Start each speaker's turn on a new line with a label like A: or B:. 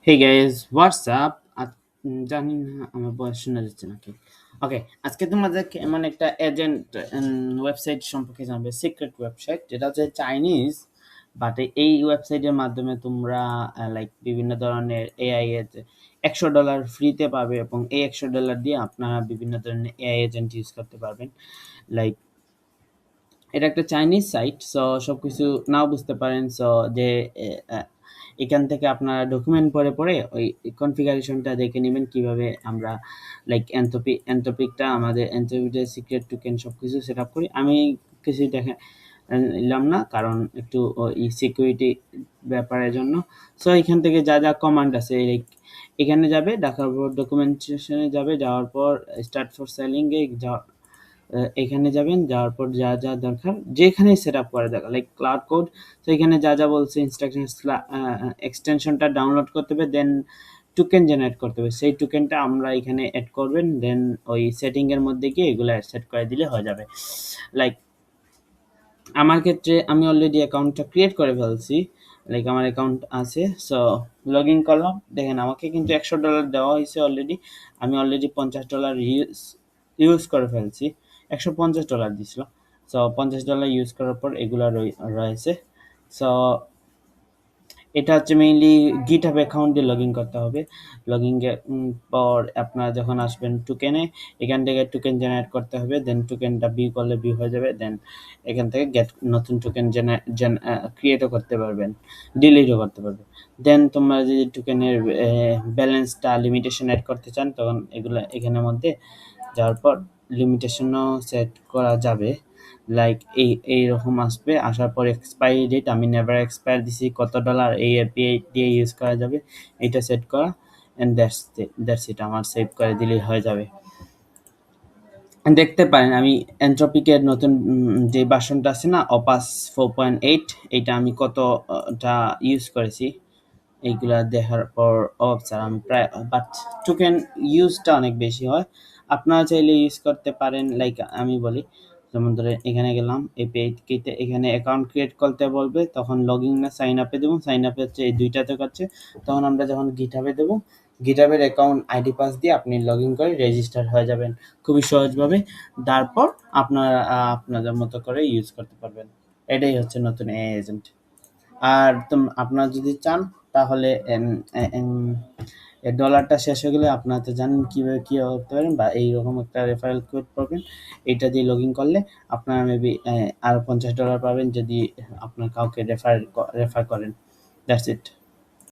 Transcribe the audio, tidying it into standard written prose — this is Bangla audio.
A: Hey guys, what's up? জানি না আমার বয়স শোনা যাচ্ছে নাকি। ওকে, আজকে তোমাদেরকে এমন একটা এজেন্ট ওয়েবসাইট সম্পর্কে জানবে, সিক্রেট ওয়েবসাইট যেটা হচ্ছে চাইনিজ। বাট এই ওয়েবসাইটের মাধ্যমে তোমরা লাইক বিভিন্ন ধরনের এআই এর $100 ফ্রিতে পাবে এবং এই $100 দিয়ে আপনারা বিভিন্ন ধরনের এআই এজেন্ট ইউজ করতে পারবেন। লাইক এটা একটা চাইনিজ সাইট, সো সবকিছু নাও বুঝতে পারেন। সো যে এ, আহ, এখান থেকে আপনারা ডকুমেন্ট পড়ে পড়ে ওই কনফিগারেশনটা দেখে নেবেন কিভাবে আমরা লাইক এনথোপিকটা আমাদের এনথোপিতে সিক্রেট টোকেন সবকিছু সেট আপ করি। আমি কিছু দেখে নিলাম না, কারণ একটু এই সিকিউরিটি ব্যাপারের জন্য। সো এখান থেকে যা যা কমান্ড আছে like এখানে যাবে, দেখার পর ডকুমেন্টেশনে যাবে, যাওয়ার পর স্টার্ট ফর সেলিং এ এখানে যাবেন, যাওয়ার পর যা যা দরকার যেখানে সেট আপ করা দরকার লাইক ক্লাউড কোড। তো এখানে যা যা বলছে ইনস্ট্রাকশন, এক্সটেনশনটা ডাউনলোড করতে হবে, দেন টোকেন জেনারেট করতে হবে। সেই টোকেনটা আমরা এখানে অ্যাড করবেন, দেন ওই সেটিং এর মধ্যে গিয়ে এগুলো সেট করে দিলে হয়ে যাবে। লাইক আমার ক্ষেত্রে আমি অলরেডি অ্যাকাউন্টটা ক্রিয়েট করে ফেলছি, লাইক আমার অ্যাকাউন্ট আছে। সো লগ ইন করলাম, দেখেন আমাকে কিন্তু $100 দেওয়া হয়েছে অলরেডি। আমি অলরেডি $50 ইউজ ইউজ করে ফেলছি। $150 দিছিল। সো $50 ইউজ করার পর এগুলা রয়েছে। সো এটা হচ্ছে মেইনলি GitHub অ্যাকাউন্ট দিয়ে লগ ইন করতে হবে। লগ ইন পর আপনারা যখন আসবেন টোকেনে, এখান থেকে টোকেন জেনারেট করতে হবে, দেন টোকেনটা ভিউ করলে ভিউ হয়ে যাবে, দেন এখান থেকে গেট নতুন টোকেন ক্রিয়েটও করতে পারবেন, ডিলিটও করতে পারবেন। দেন তোমরা যদি টোকেনের ব্যালেন্সটা লিমিটেশন অ্যাড করতে চান, তখন এগুলো এখানের মধ্যে যাওয়ার পর লিমিটেশনও সেট করা যাবে। লাইক এইরকম আসবে, আসার পর এক্সপায়ারি ডেট আমি নেভার এক্সপায়ার দিছি, কত ডলার এই এপিআই দিয়ে ইউজ করা যাবে এটা সেট করা, অ্যান্ড দ্যাটস ইট। আমার সেভ করে দিলেই হয়ে যাবে। দেখতে পারেন আমি এনট্রপিকের নতুন যে ভার্সনটা আছে না, অপাস 4.8, এটা আমি কতটা ইউজ করেছি এইগুলা দেখার পর স্যার আমি প্রায়, বাট টোকেন ইউজটা অনেক বেশি হয়। আপনারা চাইলে ইউজ করতে পারেন। লাইক আমি বলি, যেমন ধরে এখানে গেলাম এপিআইতে, এখানে অ্যাকাউন্ট ক্রিয়েট করতে বলবে, তখন লগ ইন না সাইন আপে দেবো। সাইন আপে হচ্ছে এই দুইটাতে করছে, তখন আমরা যখন গিটহাবে দেবো, গিটহাবের অ্যাকাউন্ট আইডি পাস দিয়ে আপনি লগ ইন করে রেজিস্টার হয়ে যাবেন খুবই সহজভাবে। তারপর আপনারা আপনাদের মতো করে ইউজ করতে পারবেন। এটাই হচ্ছে নতুন এআই এজেন্ট। আর আপনারা যদি চান তাহলে এই ডলারটা শেষ হয়ে গেলে আপনারা তো জানেন কীভাবে কী করতে পারেন, বা এইরকম একটা রেফারেল কোড পাবেন। এইটা দিয়ে লগ ইন করলে আপনারা মেবি আরও $50 পাবেন যদি আপনার কাউকে রেফার করেন। That's it.